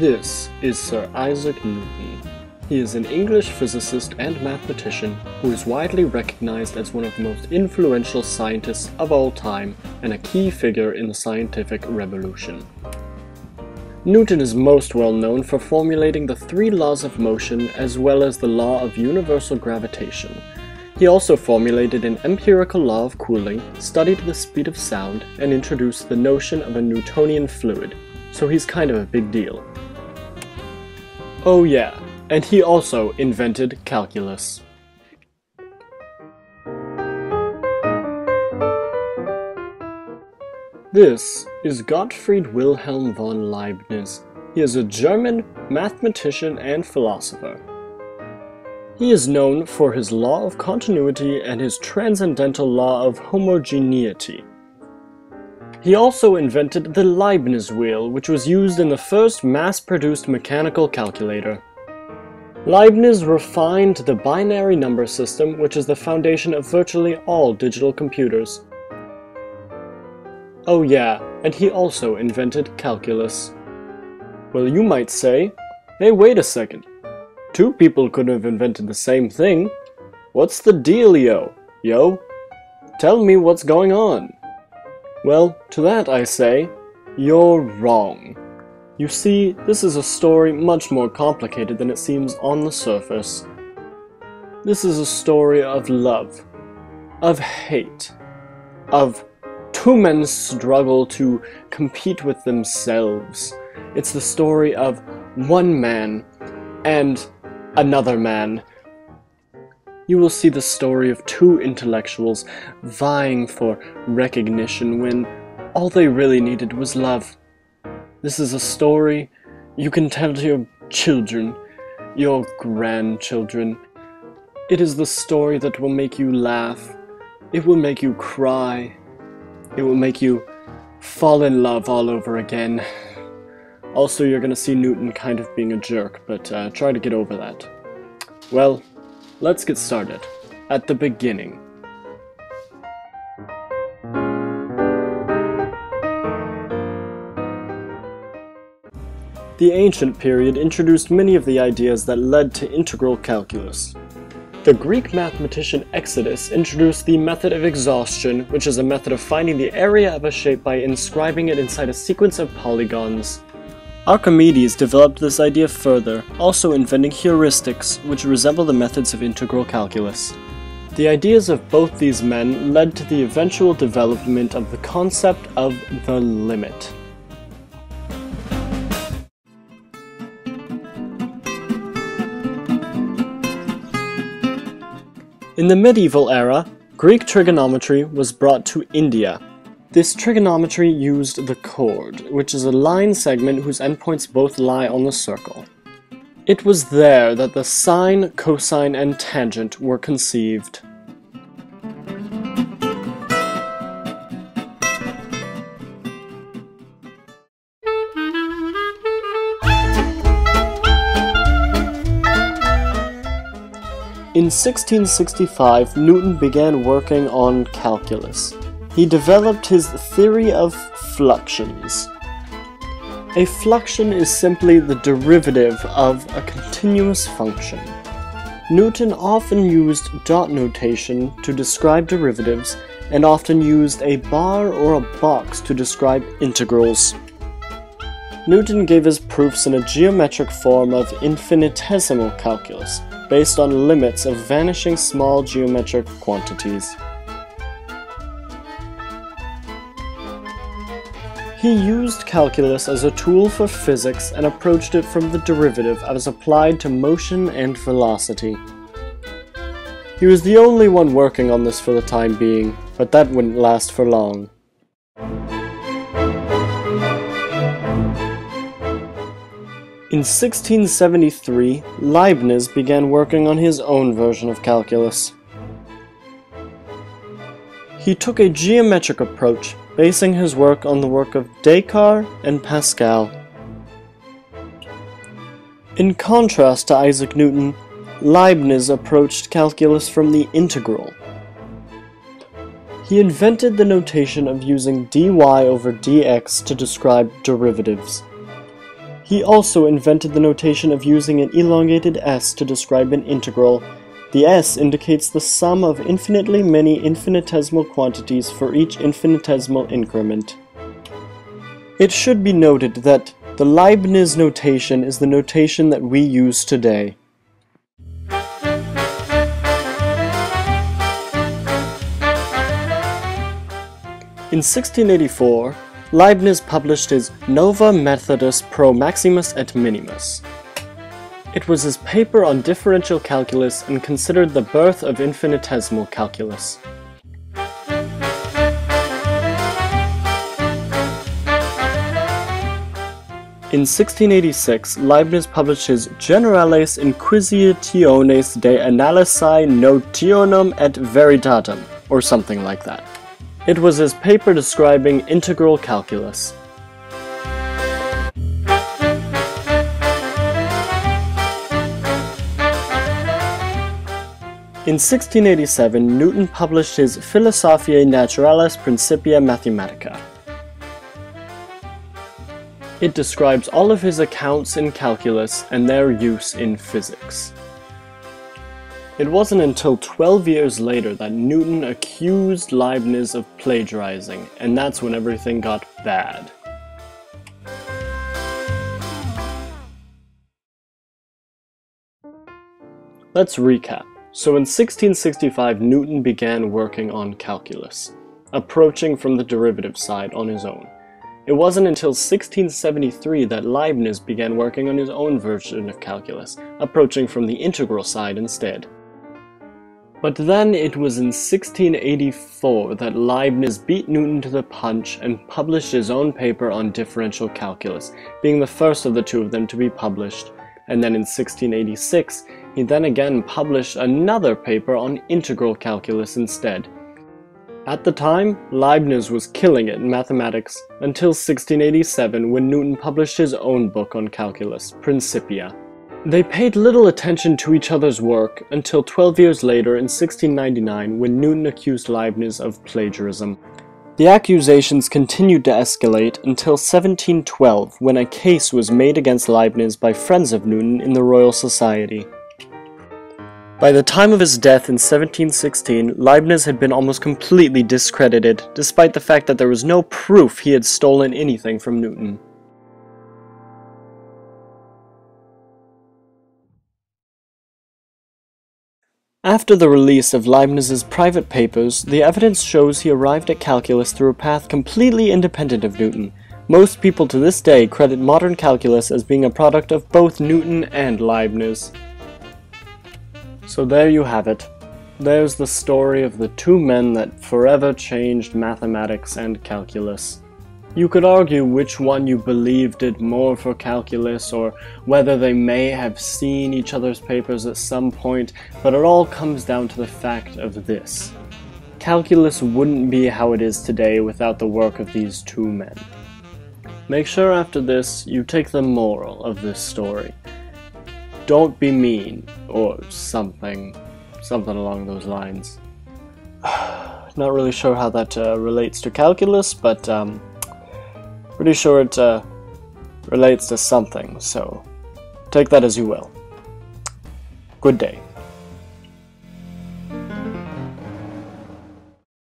This is Sir Isaac Newton. He is an English physicist and mathematician who is widely recognized as one of the most influential scientists of all time and a key figure in the scientific revolution. Newton is most well known for formulating the three laws of motion as well as the law of universal gravitation. He also formulated an empirical law of cooling, studied the speed of sound, and introduced the notion of a Newtonian fluid, so he's kind of a big deal. Oh yeah, and he also invented calculus. This is Gottfried Wilhelm von Leibniz. He is a German mathematician and philosopher. He is known for his law of continuity and his transcendental law of homogeneity. He also invented the Leibniz wheel, which was used in the first mass-produced mechanical calculator. Leibniz refined the binary number system, which is the foundation of virtually all digital computers. Oh yeah, and he also invented calculus. Well, you might say, hey, wait a second. Two people couldn't have invented the same thing. What's the dealio, yo? Tell me what's going on. Well, to that I say, you're wrong. You see, this is a story much more complicated than it seems on the surface. This is a story of love, of hate, of two men's struggle to compete with themselves. It's the story of one man and another man. You will see the story of two intellectuals vying for recognition when all they really needed was love. This is a story you can tell to your children, your grandchildren. It is the story that will make you laugh. It will make you cry. It will make you fall in love all over again. Also, you're gonna see Newton kind of being a jerk, but try to get over that. Well, let's get started. At the beginning. The ancient period introduced many of the ideas that led to integral calculus. The Greek mathematician Exodus introduced the method of exhaustion, which is a method of finding the area of a shape by inscribing it inside a sequence of polygons. Archimedes developed this idea further, also inventing heuristics, which resemble the methods of integral calculus. The ideas of both these men led to the eventual development of the concept of the limit. In the medieval era, Greek trigonometry was brought to India. This trigonometry used the chord, which is a line segment whose endpoints both lie on the circle. It was there that the sine, cosine, and tangent were conceived. In 1665, Newton began working on calculus. He developed his theory of fluxions. A fluxion is simply the derivative of a continuous function. Newton often used dot notation to describe derivatives, and often used a bar or a box to describe integrals. Newton gave his proofs in a geometric form of infinitesimal calculus, based on limits of vanishing small geometric quantities. He used calculus as a tool for physics and approached it from the derivative as applied to motion and velocity. He was the only one working on this for the time being, but that wouldn't last for long. In 1673, Leibniz began working on his own version of calculus. He took a geometric approach, basing his work on the work of Descartes and Pascal. In contrast to Isaac Newton, Leibniz approached calculus from the integral. He invented the notation of using dy over dx to describe derivatives. He also invented the notation of using an elongated s to describe an integral. The s indicates the sum of infinitely many infinitesimal quantities for each infinitesimal increment. It should be noted that the Leibniz notation is the notation that we use today. In 1684, Leibniz published his Nova Methodus Pro Maximus et Minimus. It was his paper on differential calculus and considered the birth of infinitesimal calculus. In 1686, Leibniz published his Generales Inquisitiones de Analysae Notionum et Veritatem, or something like that. It was his paper describing integral calculus. In 1687, Newton published his Philosophiae Naturalis Principia Mathematica. It describes all of his accounts in calculus and their use in physics. It wasn't until 12 years later that Newton accused Leibniz of plagiarizing, and that's when everything got bad. Let's recap. So in 1665, Newton began working on calculus, approaching from the derivative side on his own. It wasn't until 1673 that Leibniz began working on his own version of calculus, approaching from the integral side instead. But then it was in 1684 that Leibniz beat Newton to the punch and published his own paper on differential calculus, being the first of the two of them to be published. And then in 1686, he then again published another paper on integral calculus instead. At the time, Leibniz was killing it in mathematics, until 1687 when Newton published his own book on calculus, Principia. They paid little attention to each other's work until 12 years later in 1699 when Newton accused Leibniz of plagiarism. The accusations continued to escalate until 1712 when a case was made against Leibniz by friends of Newton in the Royal Society. By the time of his death in 1716, Leibniz had been almost completely discredited, despite the fact that there was no proof he had stolen anything from Newton. After the release of Leibniz's private papers, the evidence shows he arrived at calculus through a path completely independent of Newton. Most people to this day credit modern calculus as being a product of both Newton and Leibniz. So there you have it. There's the story of the two men that forever changed mathematics and calculus. You could argue which one you believe did more for calculus, or whether they may have seen each other's papers at some point, but it all comes down to the fact of this. Calculus wouldn't be how it is today without the work of these two men. Make sure after this you take the moral of this story. Don't be mean, or something along those lines. Not really sure how that relates to calculus, but pretty sure it relates to something, so take that as you will. Good day.